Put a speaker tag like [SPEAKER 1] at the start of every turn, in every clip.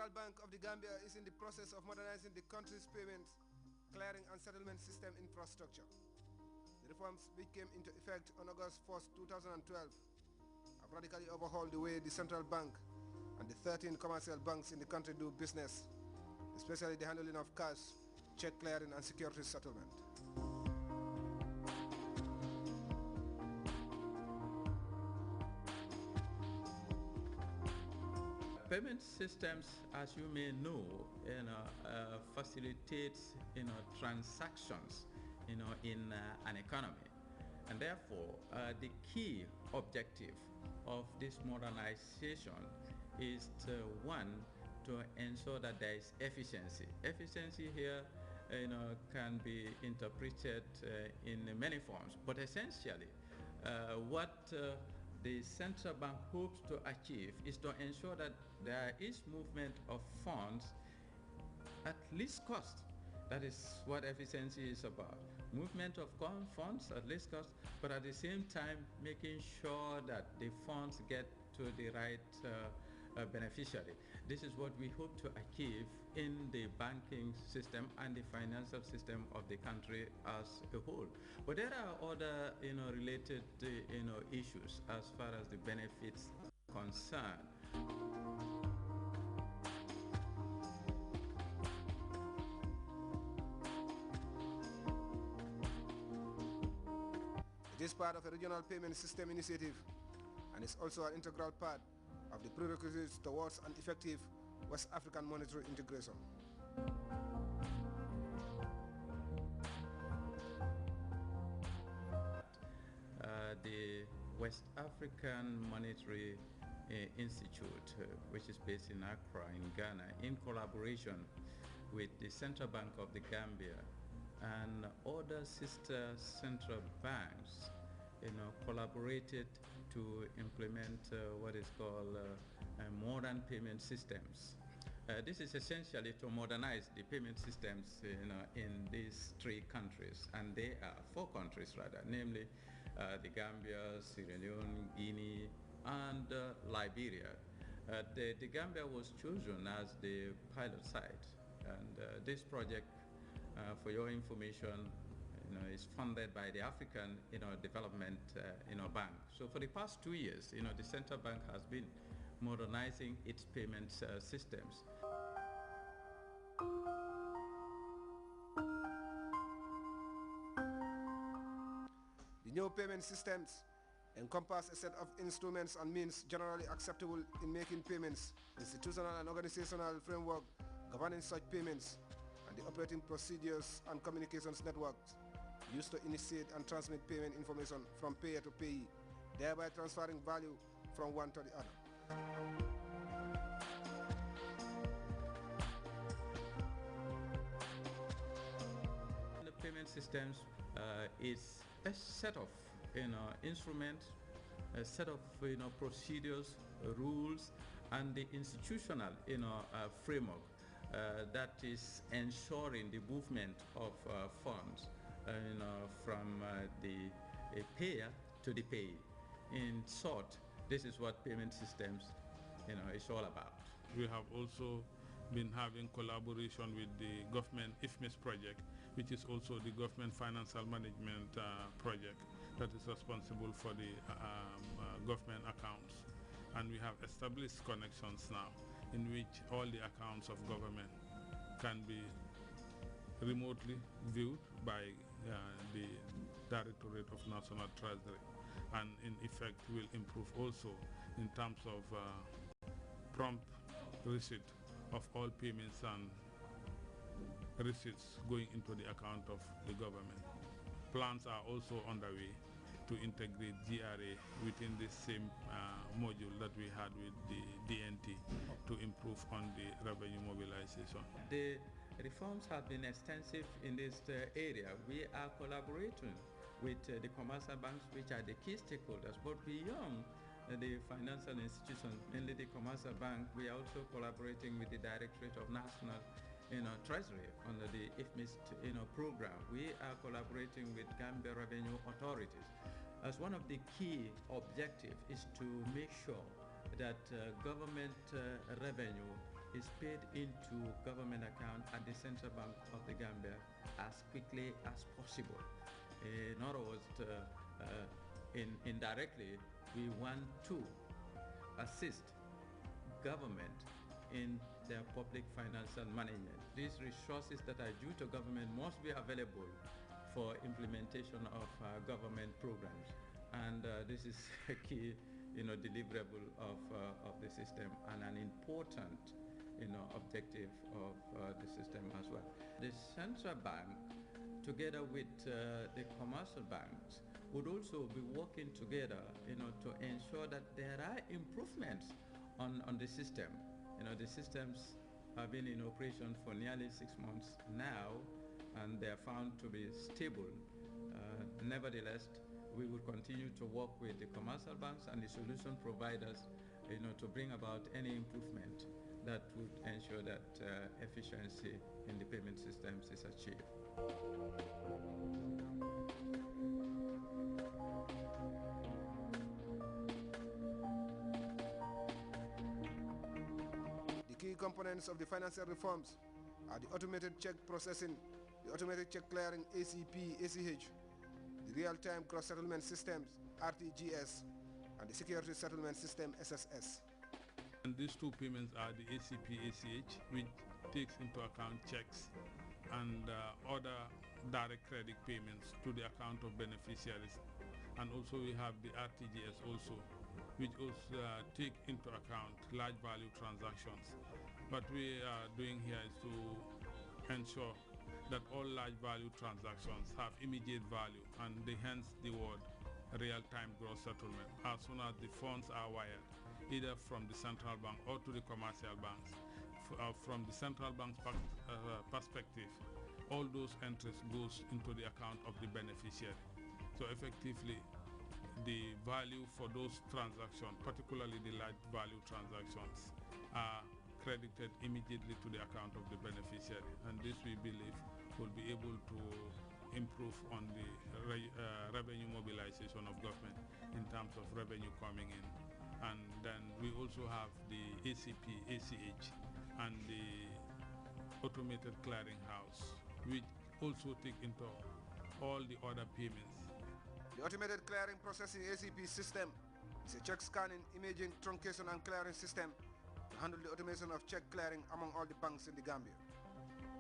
[SPEAKER 1] Central Bank of the Gambia is in the process of modernizing the country's payments, clearing and settlement system infrastructure. The reforms, which came into effect on August 1, 2012, have radically overhauled the way the Central Bank and the 13 commercial banks in the country do business, especially the handling of cash, check clearing and securities settlement.
[SPEAKER 2] Payment systems, as you may know, facilitates transactions in an economy, and therefore the key objective of this modernization is to ensure that there is efficiency. Efficiency here can be interpreted in many forms, but essentially what the central bank hopes to achieve is to ensure that there is movement of funds at least cost. That is what efficiency is about. Movement of funds at least cost, but at the same time making sure that the funds get to the right beneficiary. This is what we hope to achieve in the banking system and the financial system of the country as a whole. But there are other related issues as far as the benefits are concerned.
[SPEAKER 1] It is part of a regional payment system initiative and is also an integral part of the prerequisites towards an effective West African monetary integration.
[SPEAKER 2] The West African Monetary Institute, which is based in Accra in Ghana, in collaboration with the Central Bank of the Gambia and other sister central banks, collaborated to implement what is called modern payment systems. This is essentially to modernize the payment systems in these three countries, and they are four countries rather, namely the Gambia, Sierra Leone, Guinea, and Liberia. The Gambia was chosen as the pilot site, and this project, for your information, is funded by the African Development Bank. So for the past 2 years, the Central Bank has been modernizing its payment systems.
[SPEAKER 1] The new payment systems encompass a set of instruments and means generally acceptable in making payments, institutional and organizational framework governing such payments, and the operating procedures and communications networks used to initiate and transmit payment information from payer to payee, thereby transferring value from one to the other.
[SPEAKER 2] The payment systems is a set of instruments, a set of procedures, rules, and the institutional framework that is ensuring the movement of funds from the payer to the payee. In short, this is what payment systems is all about.
[SPEAKER 3] We have also been having collaboration with the government IFMIS project, which is also the government financial management project that is responsible for the government accounts. And we have established connections now in which all the accounts of government can be remotely viewed by the Directorate of National Treasury, and in effect will improve also in terms of prompt receipt of all payments and receipts going into the account of the government. Plans are also underway to integrate GRA within this same module that we had with the DNT to improve on the revenue mobilization.
[SPEAKER 2] The reforms have been extensive in this area. We are collaborating with the commercial banks, which are the key stakeholders, but beyond the financial institutions, mainly the commercial bank, we are also collaborating with the Directorate of National Treasury under the IFMIS program. We are collaborating with Gambia Revenue Authorities, as one of the key objectives is to make sure that government revenue is paid into government account at the Central Bank of the Gambia as quickly as possible. In other words, indirectly, we want to assist government in their public financial management. These resources that are due to government must be available for implementation of government programs, and this is a key, deliverable of the system and an important, objective of the system as well. The central bank, together with the commercial banks, would also be working together, to ensure that there are improvements on the system. The systems have been in operation for nearly 6 months now, and they are found to be stable. Nevertheless, we will continue to work with the commercial banks and the solution providers, to bring about any improvement that would ensure that efficiency in the payment systems is achieved.
[SPEAKER 1] The key components of the financial reforms are the automated check processing, the automated check clearing ACP, ACH, the real-time cross settlement systems RTGS, and the security settlement system SSS.
[SPEAKER 3] And these two payments are the ACP, ACH, which takes into account checks and other direct credit payments to the account of beneficiaries. And also we have the RTGS also, which also take into account large value transactions. What we are doing here is to ensure that all large value transactions have immediate value, and hence the word real-time gross settlement. As soon as the funds are wired, either from the central bank or to the commercial banks, from the central bank's perspective, all those entries goes into the account of the beneficiary. So effectively, the value for those transactions, particularly the large value transactions, are credited immediately to the account of the beneficiary, and this, we believe, will be able to improve on the revenue mobilization of government in terms of revenue coming in. And then we also have the ACP, ACH, and the automated clearinghouse, which also take into all the other payments.
[SPEAKER 1] The automated clearing processing ACP system is a check scanning, imaging, truncation, and clearing system to handle the automation of check clearing among all the banks in the Gambia.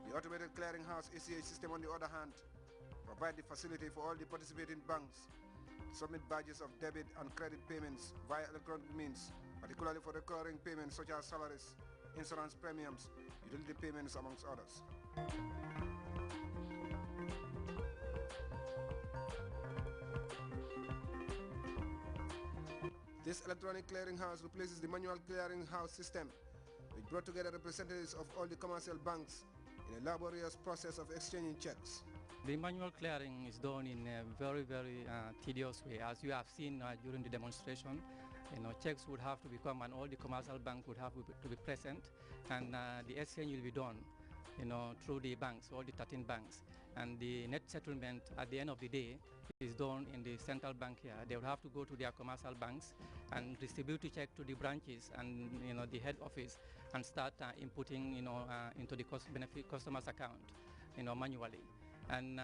[SPEAKER 1] The automated clearinghouse ACH system, on the other hand, provide the facility for all the participating banks to submit badges of debit and credit payments via electronic means, particularly for recurring payments such as salaries, insurance premiums, utility payments, amongst others. This electronic clearinghouse replaces the manual clearinghouse system, which brought together representatives of all the commercial banks in a laborious process of exchanging checks.
[SPEAKER 4] The manual clearing is done in a very, very tedious way. As you have seen during the demonstration, checks would have to become, and all the commercial banks would have to be present, and the exchange will be done, through the banks, all the 13 banks. And the net settlement at the end of the day is done in the central bank here. They would have to go to their commercial banks and distribute the check to the branches and the head office, and start inputting into the benefit customer's account manually. And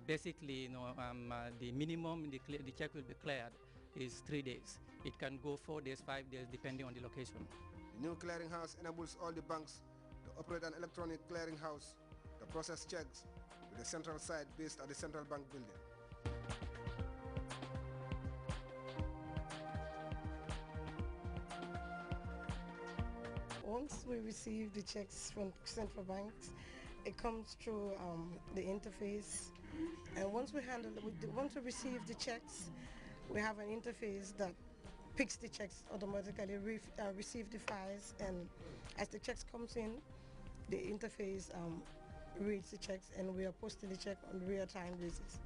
[SPEAKER 4] basically the minimum the check will be cleared is 3 days. It can go 4 days, 5 days, depending on the location.
[SPEAKER 1] The new clearinghouse enables all the banks to operate an electronic clearinghouse to process checks with a central site based at the central bank building.
[SPEAKER 5] Once we receive the checks from central banks, it comes through the interface, and once we receive the checks, we have an interface that picks the checks automatically, receive the files, and as the checks comes in, the interface reads the checks, and we are posting the check on a real-time basis.